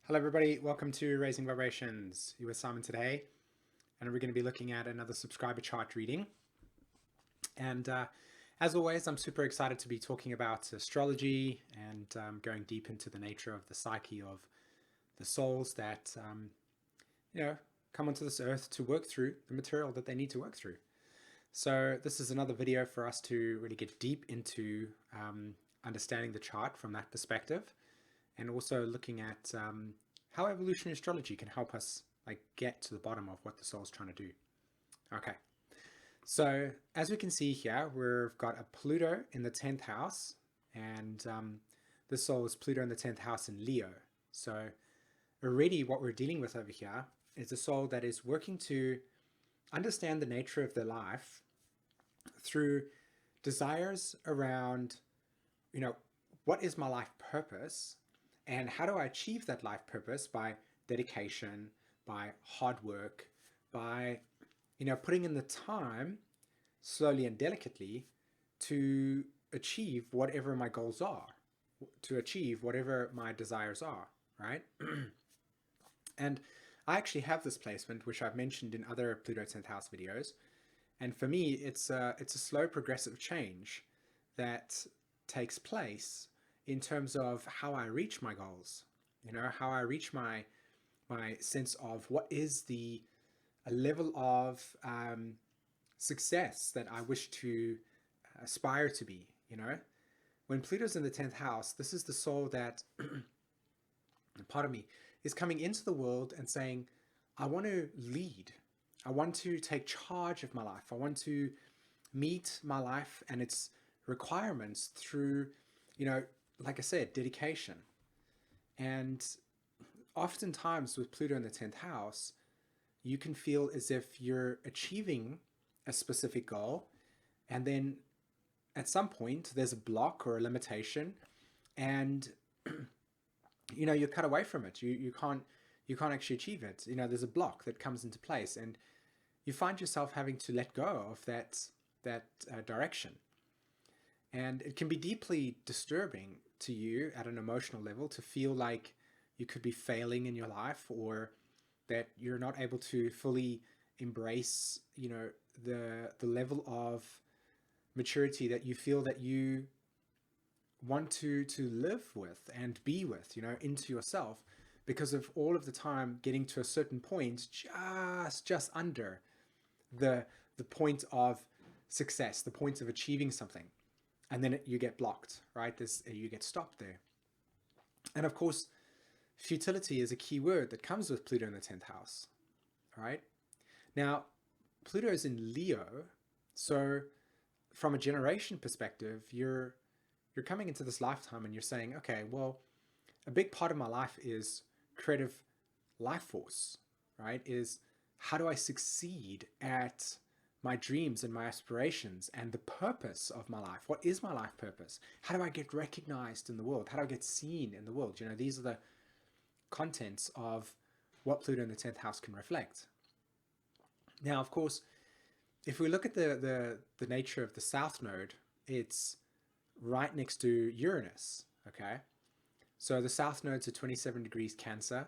Hello everybody, welcome to Raising Vibrations. You with Simon today, and we're going to be looking at another subscriber chart reading. And as always, I'm super excited to be talking about astrology and going deep into the nature of the psyche of the souls that come onto this earth to work through the material that they need to work through. So this is another video for us to really get deep into understanding the chart from that perspective, and also looking at how evolutionary astrology can help us get to the bottom of what the soul's trying to do. Okay, so as we can see here, we've got a Pluto in the 10th house, and this soul is Pluto in the 10th house in Leo. So already what we're dealing with over here is a soul that is working to understand the nature of their life through desires around, what is my life purpose? And how do I achieve that life purpose? By dedication, by hard work, by, putting in the time slowly and delicately to achieve whatever my goals are, to achieve whatever my desires are, right? And I actually have this placement, which I've mentioned in other Pluto 10th house videos. And for me, it's a slow progressive change that takes place in terms of how I reach my goals, how I reach my sense of what is the level of success that I wish to aspire to be. When Pluto's in the 10th house, this is the soul that, pardon me, is coming into the world and saying, I want to lead. I want to take charge of my life. I want to meet my life and its requirements through, like I said, dedication. And oftentimes with Pluto in the 10th house, you can feel as if you're achieving a specific goal, and then at some point there's a block or a limitation, and you're cut away from it. You can't actually achieve it. There's a block that comes into place, and you find yourself having to let go of that direction. And it can be deeply disturbing to you at an emotional level to feel like you could be failing in your life, or that you're not able to fully embrace, the level of maturity that you feel that you want to live with and be with, into yourself, because of all of the time getting to a certain point, just under the point of success, the point of achieving something. And then you get blocked, right? You get stopped there. And of course, futility is a key word that comes with Pluto in the 10th house, all right? Now, Pluto is in Leo, so from a generation perspective, you're coming into this lifetime and you're saying, okay, well, a big part of my life is creative life force, right? Is how do I succeed at my dreams and my aspirations and the purpose of my life? What is my life purpose? How do I get recognized in the world? How do I get seen in the world? These are the contents of what Pluto in the 10th house can reflect. Now, of course, if we look at the nature of the south node, it's right next to Uranus, okay? So the south node's at 27 degrees Cancer,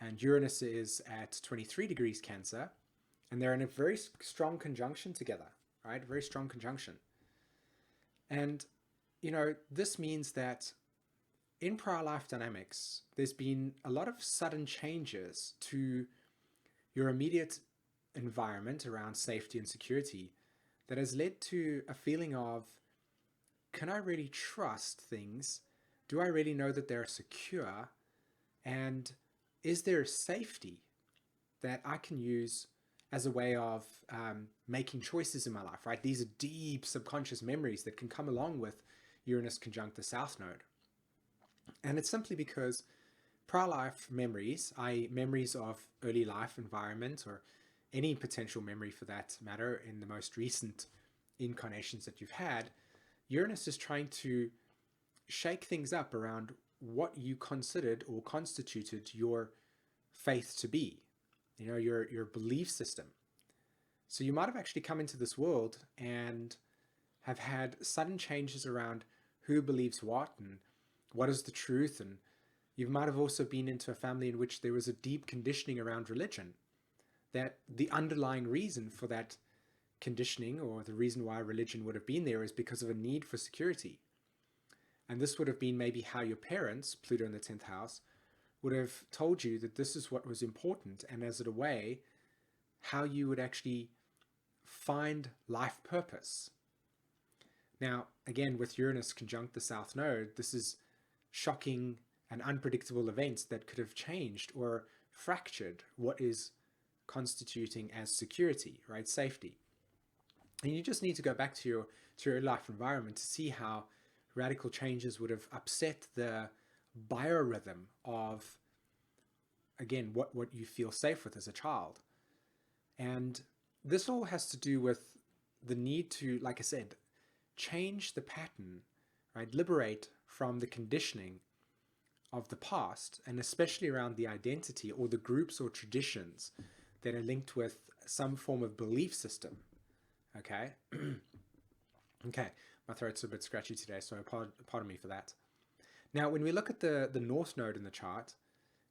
and Uranus is at 23 degrees Cancer, and they're in a very strong conjunction together, right? Very strong conjunction. And, this means that in prior life dynamics, there's been a lot of sudden changes to your immediate environment around safety and security that has led to a feeling of, can I really trust things? Do I really know that they're secure? And is there safety that I can use as a way of making choices in my life, right? These are deep subconscious memories that can come along with Uranus conjunct the south node. And it's simply because prior life memories, i.e. memories of early life environment, or any potential memory for that matter in the most recent incarnations that you've had, Uranus is trying to shake things up around what you considered or constituted your faith to be, your belief system. So you might have actually come into this world and have had sudden changes around who believes what and what is the truth, and You might have also been into a family in which there was a deep conditioning around religion, that the underlying reason for that conditioning, or the reason why religion would have been there, is because of a need for security. And this would have been maybe how your parents, Pluto in the 10th house, would have told you that this is what was important, and as a way, how you would actually find life purpose. Now, again, with Uranus conjunct the South Node, this is shocking and unpredictable events that could have changed or fractured what is constituting as security, right? Safety. And you just need to go back to your life environment to see how radical changes would have upset the biorhythm of, again, what you feel safe with as a child. And this all has to do with the need to, like I said, change the pattern, right? Liberate from the conditioning of the past, and especially around the identity or the groups or traditions that are linked with some form of belief system. Okay. Okay, my throat's a bit scratchy today, so pardon me for that. Now, when we look at the North Node in the chart,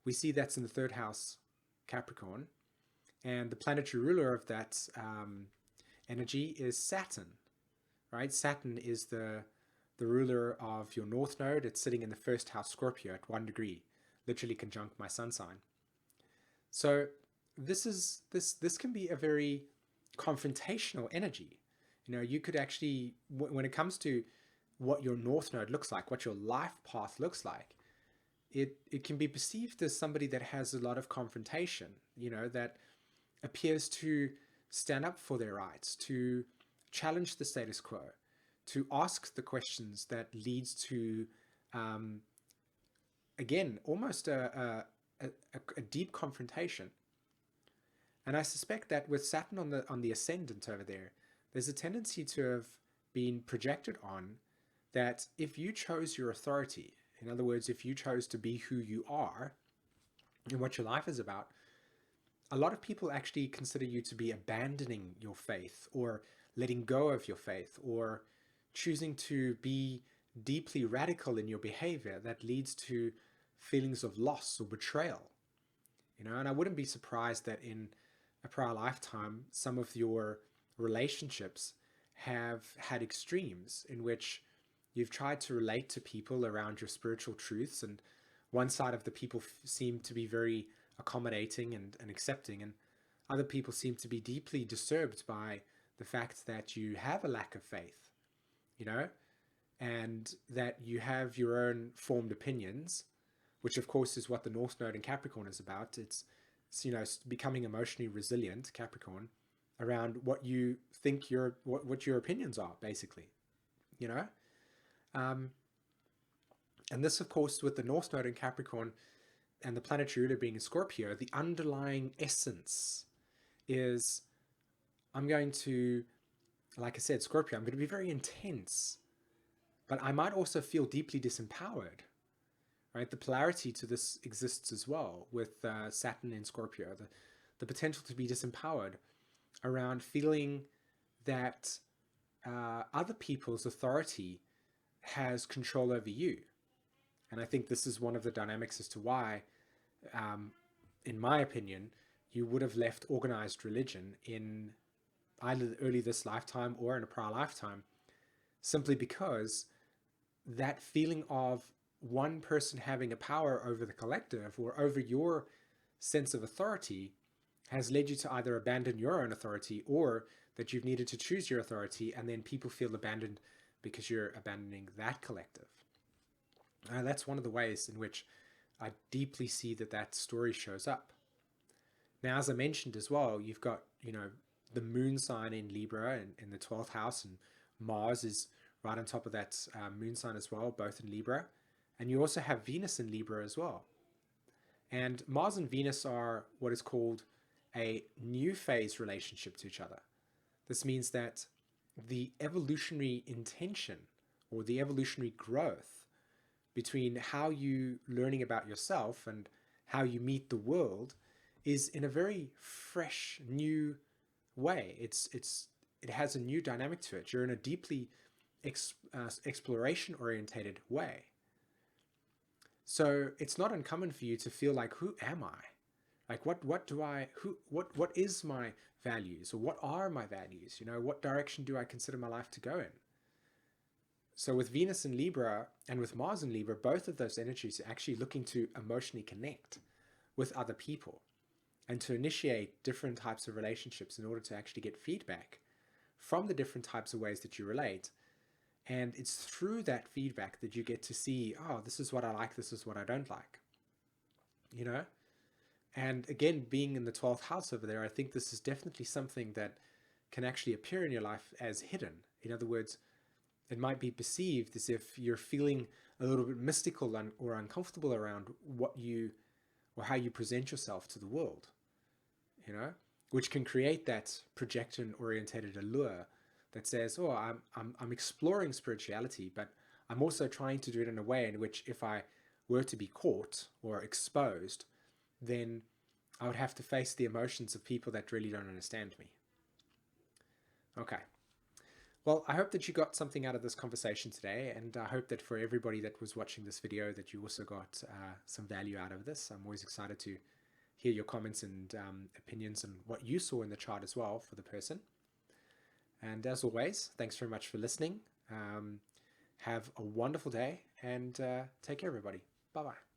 we see that's in the 3rd house, Capricorn, and the planetary ruler of that energy is Saturn, right? Saturn is the ruler of your North Node. It's sitting in the 1st house, Scorpio, at 1 degree, literally conjunct my sun sign. So this can be a very confrontational energy. You know, you could actually, when it comes to what your North Node looks like, what your life path looks like, it can be perceived as somebody that has a lot of confrontation, you know, that appears to stand up for their rights, to challenge the status quo, to ask the questions that leads to, again, almost a deep confrontation. And I suspect that with Saturn on the ascendant over there, there's a tendency to have been projected on that if you chose your authority, in other words, if you chose to be who you are and what your life is about, a lot of people actually consider you to be abandoning your faith, or letting go of your faith, or choosing to be deeply radical in your behavior that leads to feelings of loss or betrayal. You know, and I wouldn't be surprised that in a prior lifetime, some of your relationships have had extremes in which you've tried to relate to people around your spiritual truths, and one side of the people seem to be very accommodating and accepting, and other people seem to be deeply disturbed by the fact that you have a lack of faith, you know, and that you have your own formed opinions, which of course is what the North Node in Capricorn is about. It's you know, becoming emotionally resilient, Capricorn, around what you think what your opinions are, basically, you know. And this, of course, with the North Node in Capricorn and the planetary ruler being in Scorpio, the underlying essence is, I'm going to, like I said, Scorpio, I'm going to be very intense, but I might also feel deeply disempowered, right? The polarity to this exists as well with Saturn in Scorpio, the potential to be disempowered around feeling that other people's authority has control over you. And I think this is one of the dynamics as to why, in my opinion, you would have left organized religion in either early this lifetime or in a prior lifetime, simply because that feeling of one person having a power over the collective or over your sense of authority has led you to either abandon your own authority, or that you've needed to choose your authority, and then people feel abandoned because you're abandoning that collective. That's one of the ways in which I deeply see that story shows up. Now, as I mentioned as well, you've got, you know, the moon sign in Libra in the 12th house, and Mars is right on top of that moon sign as well, both in Libra. And you also have Venus in Libra as well. And Mars and Venus are what is called a new phase relationship to each other. This means that the evolutionary intention or the evolutionary growth between how you learning about yourself and how you meet the world is in a very fresh, new way. It has a new dynamic to it. You're in a deeply exploration orientated way. So it's not uncommon for you to feel like, who am I? Like, what is my values, or what are my values? What direction do I consider my life to go in? So with Venus in Libra and with Mars in Libra, both of those energies are actually looking to emotionally connect with other people and to initiate different types of relationships in order to actually get feedback from the different types of ways that you relate. And it's through that feedback that you get to see, oh, this is what I like, this is what I don't like. And again, being in the 12th house over there, I think this is definitely something that can actually appear in your life as hidden. In other words, it might be perceived as if you're feeling a little bit mystical or uncomfortable around what you or how you present yourself to the world, which can create that projection-orientated allure that says, "Oh, I'm exploring spirituality, but I'm also trying to do it in a way in which if I were to be caught or exposed, then I would have to face the emotions of people that really don't understand me." Okay. Well, I hope that you got something out of this conversation today, and I hope that for everybody that was watching this video that you also got some value out of this. I'm always excited to hear your comments and opinions and what you saw in the chart as well for the person. And as always, thanks very much for listening. Have a wonderful day, and take care, everybody. Bye-bye.